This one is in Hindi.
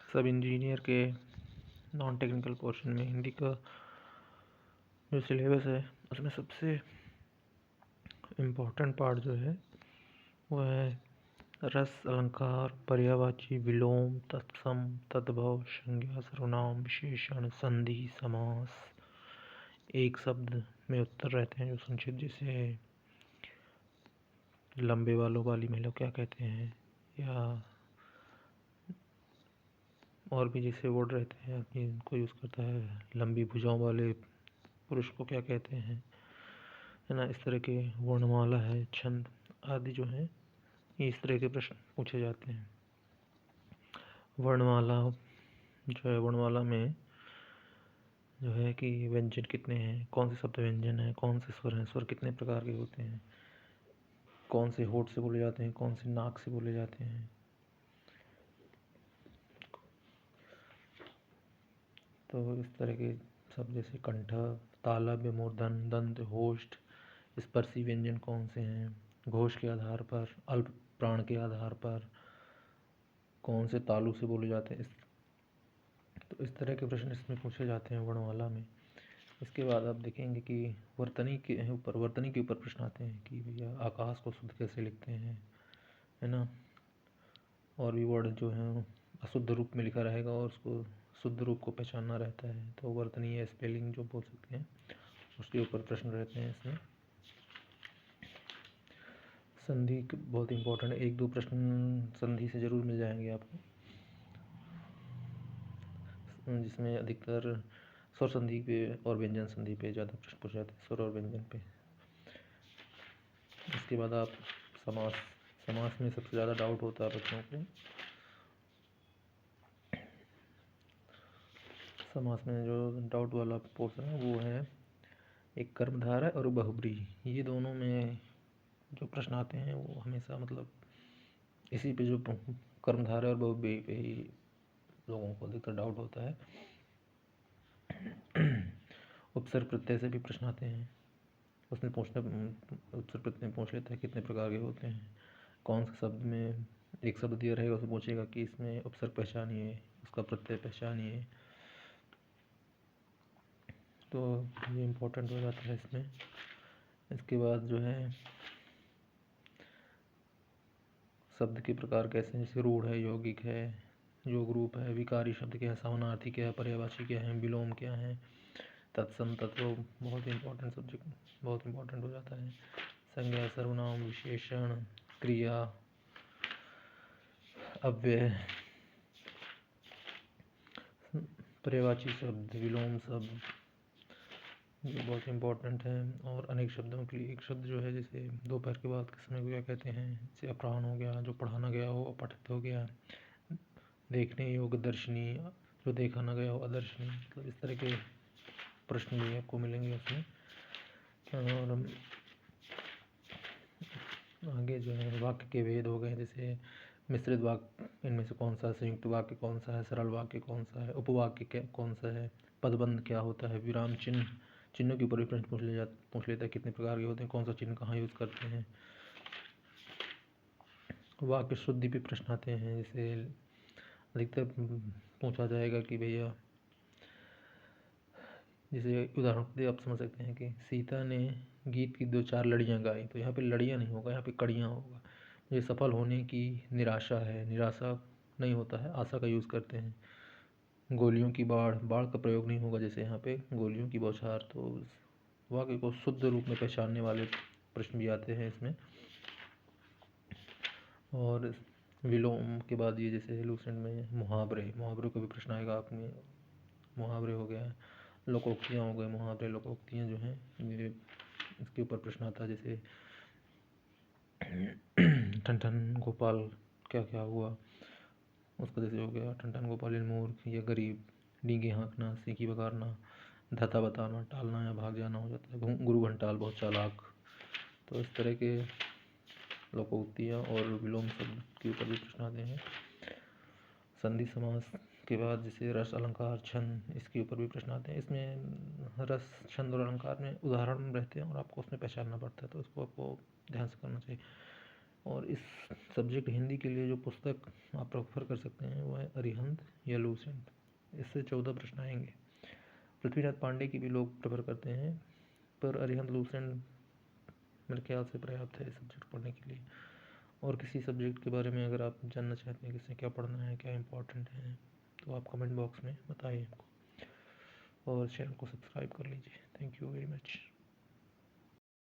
सब इंजीनियर के नॉन टेक्निकल पोर्शन में हिंदी का जो सिलेबस है उसमें सबसे इम्पोर्टेंट पार्ट जो है वो है रस, अलंकार, पर्यायवाची, विलोम, तत्सम, तद्भव, संज्ञा, सर्वनाम, विशेषण, संधि, समास। एक शब्द में उत्तर रहते हैं जो संक्षिप्त, जैसे लंबे बालों वाली महिला क्या कहते हैं, या और भी जैसे वर्ड रहते हैं आदमी इनको यूज़ करता है, लंबी भुजाओं वाले पुरुष को क्या कहते हैं, है ना। इस तरह के वर्णमाला है, छंद आदि जो है इस तरह के प्रश्न पूछे जाते हैं। वर्णमाला जो है, वर्णमाला में जो है कि व्यंजन कितने हैं, कौन से शब्द व्यंजन है, कौन से स्वर हैं, स्वर कितने प्रकार के होते हैं, कौन से होठ से बोले जाते हैं, कौन से नाक से बोले जाते हैं। तो इस तरह के शब्द जैसे कंठ, तालव्य, मूर्धन, दंत, होष्ठ, स्पर्शी व्यंजन कौन से हैं, घोष के आधार पर, अल्प प्राण के आधार पर कौन से तालु से बोले जाते हैं। तो इस तरह के प्रश्न इसमें पूछे जाते हैं वर्णमाला में। इसके बाद आप देखेंगे कि वर्तनी के ऊपर प्रश्न आते हैं कि भैया आकाश को शुद्ध कैसे लिखते हैं, है ना। और भी वर्ड जो हैं अशुद्ध रूप में लिखा रहेगा और उसको शुद्ध रूप को पहचानना रहता है, तो वर्तनीय स्पेलिंग जो बोल सकते हैं उसके ऊपर प्रश्न रहते हैं इसमें। संधि बहुत इंपॉर्टेंट है, एक दो प्रश्न संधि से जरूर मिल जाएंगे आपको, जिसमें अधिकतर स्वर संधि पे और व्यंजन संधि पे ज़्यादा प्रश्न पूछे जाते हैं, स्वर और व्यंजन पे। इसके बाद आप समास में सबसे ज़्यादा डाउट होता है बच्चों को। समास में जो डाउट वाला पोर्शन है वो है एक कर्मधारय और बहुब्रीहि, ये दोनों में जो प्रश्न आते हैं वो हमेशा मतलब इसी पे, जो कर्मधारय और बहुब्रीहि पे ही लोगों को अधिकतर डाउट होता है। उपसर्ग प्रत्यय से भी प्रश्न आते हैं, उसमें उपसर्ग प्रत्यय पूछ लेता है कितने प्रकार के होते हैं, कौन से शब्द में एक शब्द दिया रहेगा उसे पूछेगा कि इसमें उपसर्ग पहचानिए, उसका प्रत्यय पहचानिए। तो ये इम्पोर्टेंट हो जाता है इसमें। इसके बाद जो है शब्द के प्रकार कैसे हैं, जैसे रूढ़ है, यौगिक है, योग रूप है, विकारी शब्द क्या है, समानार्थी क्या है, पर्यायवाची क्या है, विलोम क्या है, तत्सम, तत्व बहुत इंपॉर्टेंट सब्जेक्ट, बहुत इंपॉर्टेंट हो जाता है। संज्ञा, सर्वनाम, विशेषण, क्रिया, अव्यय, पर्यायवाची शब्द, विलोम शब्द, ये बहुत इंपॉर्टेंट है। और अनेक शब्दों के लिए एक शब्द जो है, जैसे दोपहर के बाद के समय को क्या कहते हैं, जैसे अपराह्न हो गया, जो पढ़ाना गया हो, अपठित हो गया, देखने योग्य दर्शनी, जो देखा ना गया हो अदर्शनी। मतलब इस तरह के प्रश्न भी आपको मिलेंगे उसमें। और आगे जो है वाक्य के भेद हो गए, जैसे मिश्रित वाक्य इनमें से कौन सा है, संयुक्त वाक्य कौन सा है, सरल वाक्य कौन सा है, उपवाक्य कौन सा है, पदबंध क्या होता है, विराम चिन्ह, चिन्हों के ऊपर भी प्रश्न पूछ लेता है कितने प्रकार के होते हैं, कौन सा चिन्ह कहाँ यूज़ करते हैं। वाक्य शुद्धि पे प्रश्न आते हैं, जैसे अधिकतर पूछा जाएगा कि भैया, जैसे उदाहरण के लिए आप समझ सकते हैं कि सीता ने गीत की 2-4 लड़ियाँ गाई, तो यहाँ पे लड़ियाँ नहीं होगा, यहाँ पे कड़ियाँ होगा। मुझे सफल होने की निराशा है, निराशा नहीं होता है, आशा का यूज़ करते हैं। गोलियों की बाढ़, बाढ़ का प्रयोग नहीं होगा जैसे यहाँ पे गोलियों की बौछार। तो वाक्य को शुद्ध रूप में पहचानने वाले प्रश्न भी आते हैं इसमें। और विलोम के बाद ये जैसे लूसेंट में मुहावरे का भी प्रश्न आएगा आपने। मुहावरे हो गया, लोकोक्तियाँ हो गए, मुहावरे लोकोक्तियाँ जो हैं ये इसके ऊपर प्रश्न आता है, जैसे ठन ठन गोपाल क्या क्या हुआ, उसका जैसे हो गया ठन ठन गोपाल मूर्ख या गरीब, डींगे हाँकना, सीखी बगारना, धता बताना, टालना या भाग जाना हो जाता है, गुरु घंटाल बहुत चालाक। तो इस तरह के लोकोक्तियाँ और विलोम शब्द के ऊपर भी प्रश्न आते हैं। संधि समास के बाद जैसे रस, अलंकार, छंद, इसके ऊपर भी प्रश्न आते हैं। इसमें रस, छंद और अलंकार में उदाहरण रहते हैं और आपको उसमें पहचानना पड़ता है, तो इसको आपको ध्यान से करना चाहिए। और इस सब्जेक्ट हिंदी के लिए जो पुस्तक आप प्रेफर कर सकते हैं वो है अरिहंत या लूसेंट। इससे 14 प्रश्न आएंगे। पृथ्वीनाथ पांडे की भी लोग प्रेफर करते हैं, पर अरिहंत लूसेंट मेरे ख्याल से पर्याप्त है इस सब्जेक्ट पढ़ने के लिए। और किसी सब्जेक्ट के बारे में अगर आप जानना चाहते हैं कि इससे क्या पढ़ना है, क्या इंपॉर्टेंट है, तो आप कमेंट बॉक्स में बताइए हमको और चैनल को सब्सक्राइब कर लीजिए। Thank you very much.